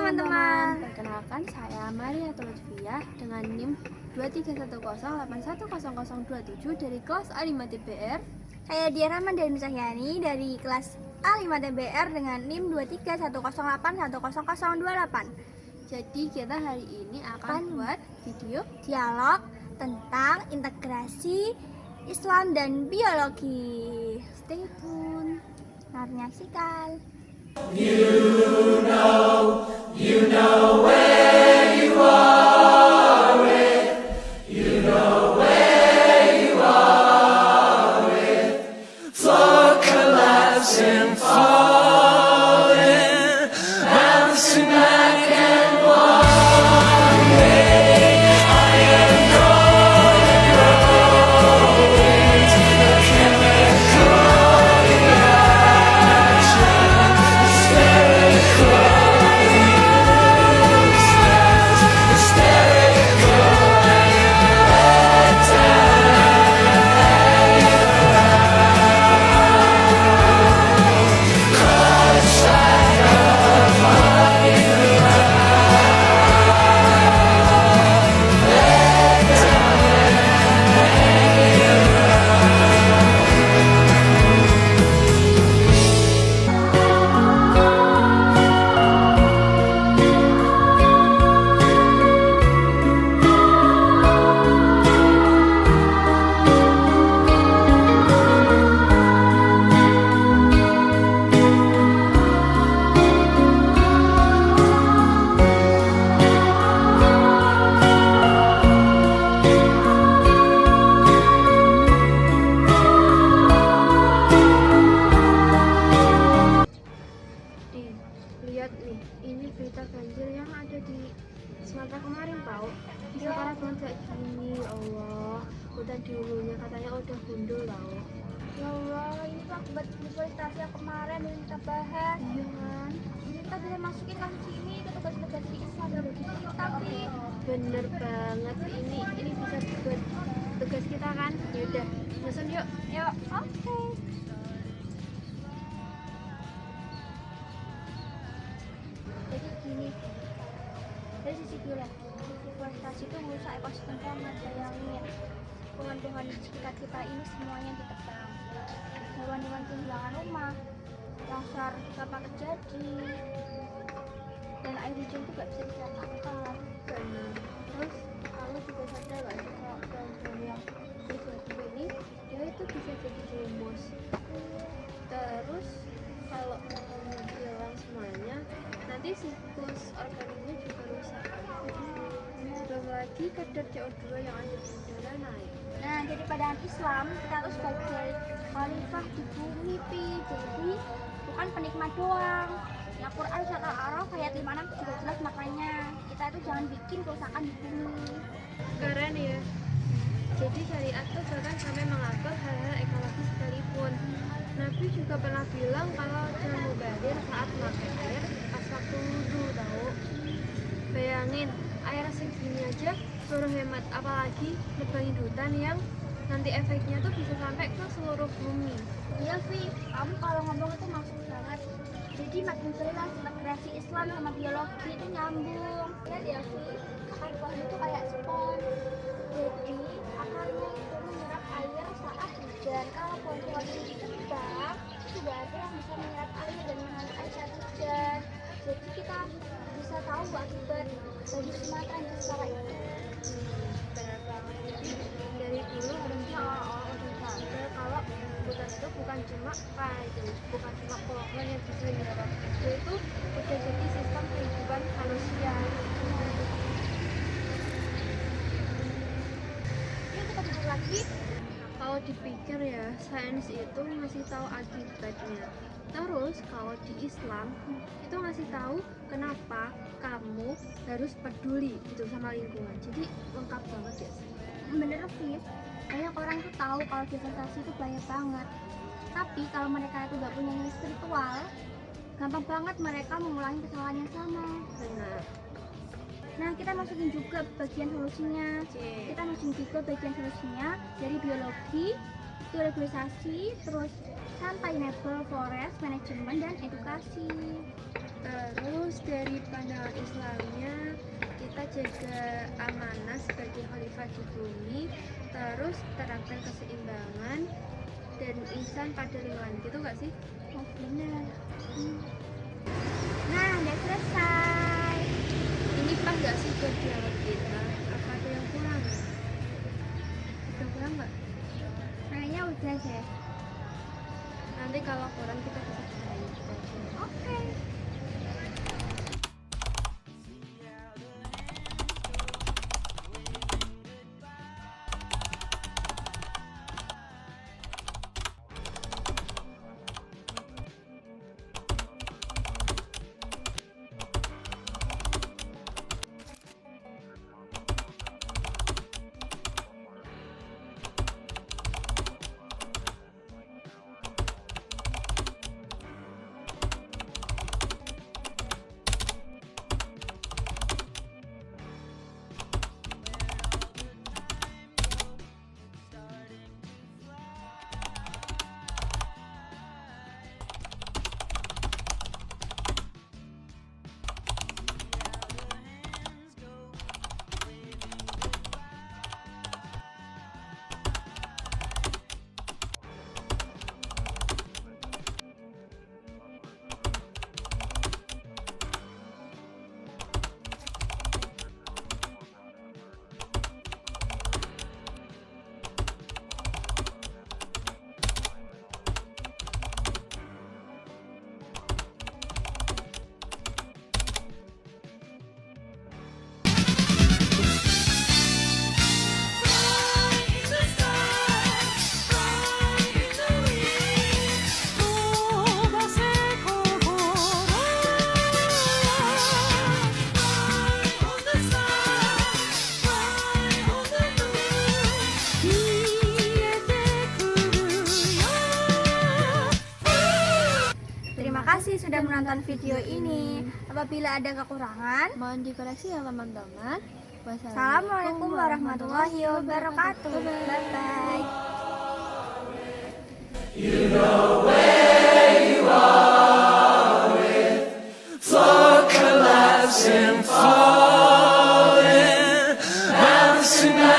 teman-teman. Perkenalkan saya Maria Lutfia dengan NIM 2310810027 dari kelas A5TBR. Saya Dia Rahman dari Cahyani dari kelas A5TBR dengan NIM 2310810028. Jadi kita hari ini akan buat video dialog tentang integrasi Islam dan biologi. Stay tune. Mari menyaksikan. You know where you are with. You know where you are with. Floor collapsing, falling, bouncing back and wandering. I am growing to the chemical reaction, hysterical. Lihat nih, ini berita banjir yang ada di Sumatera kemarin tahu. Sekarang banjir gini, ya Allah. Hutan di hulunya katanya udah gundul tahu. Ya Allah, ini tuh akibat deforestasi yang kemarin yang kita bahas. Iya kan? Ini kita bisa masukin kasus ini ke tugas-tugas di Islam dan biologi kita, Fi. Bener banget, ini bisa buat tugas kita kan? Yaudah, nyusun yuk. Yuk, oke. Jadi gini, dari sisi biologi, deforestasi itu merusak ekosistem planet. Bayangin, pohon-pohon di sekitar kita ini semuanya ditebang. Hewan-hewan kehilangan rumah, longsor gampang terjadi, dan air hujan itu gak bisa didatangkan. Bener. Terus kamu juga sadar gak sih kalau daun-daun yang tiba-tiba ini dia itu bisa jadi rumus. Terus kalau pohonnya hilang semuanya, nanti siklus organiknya juga rusak. Belum lagi kadar CO2 yang ada di udara naik. Nah, jadi pada Islam kita tuh sebagai khalifah di bumi, Pi. Jadi bukan penikmat doang. Ya Quran surat Al-A'raf ayat 56 juga jelas makanya kita itu jangan bikin kerusakan di bumi. Keren ya. Jadi syariat tuh bahkan sampai mengatur hal-hal ekologis sekalipun. Nabi juga pernah bilang kalau jangan mubazir saat memakai air pas waktu wudhu tahu. Bayangin air segini aja suruh hemat, apalagi nebangin hutan yang nanti efeknya tuh bisa sampai ke seluruh bumi. Iya, Fi. Kamu kalau ngomong itu maksud banget. Jadi makin jelas integrasi Islam sama biologi itu nyambung. Lihat ya, Fi. Akar pohon itu kayak spons. Jadi akarnya itu menyerap air saat hujan. Kalau pohon-pohon itu ditebang, itu berarti yang bisa menyerap air dan menghalau air saat hujan. Jadi kita bisa tahu akibat bagi Sumatera yang secara itu. Benar banget. Jadi dari dulu harusnya orang-orang udah sadar kalau hutan itu bukan cuma kayu, bukan cuma pohon yang dipelihara. Dia itu udah jadi sistem kehidupan manusia. Yuk kita duduk lagi. Kalau dipikir ya, sains itu ngasih tahu akibatnya. Terus kalau di Islam itu ngasih tahu kenapa kamu harus peduli gitu sama lingkungan. Jadi lengkap banget ya. Bener, Fit. Banyak orang tuh tahu kalau deforestasi itu bahaya banget. Tapi kalau mereka itu gak punya nilai spiritual, gampang banget mereka mengulangi kesalahan yang sama. Benar. Nah, kita masukin juga bagian solusinya. Oke. Kita masukin juga bagian solusinya dari biologi, itu regulasi, terus sustainable forest management dan edukasi. Terus dari pandangan Islamnya kita jaga amanah sebagai khalifah di bumi, terus terapkan keseimbangan dan ihsan pada lingkungan, gitu gak sih? Oh benar. Nah udah selesai. Ini pas gak sih buat dialog kita? Apa ada yang kurang? Ada yang kurang gak? Kayaknya udah deh. Nanti kalau kurang kita bisa cari. Oke. Terima kasih sudah menonton video ini. Apabila ada kekurangan, Mohon dikoreksi ya teman-teman. Assalamualaikum warahmatullahi wabarakatuh. Bye bye. floor collapsing, falling, and the cement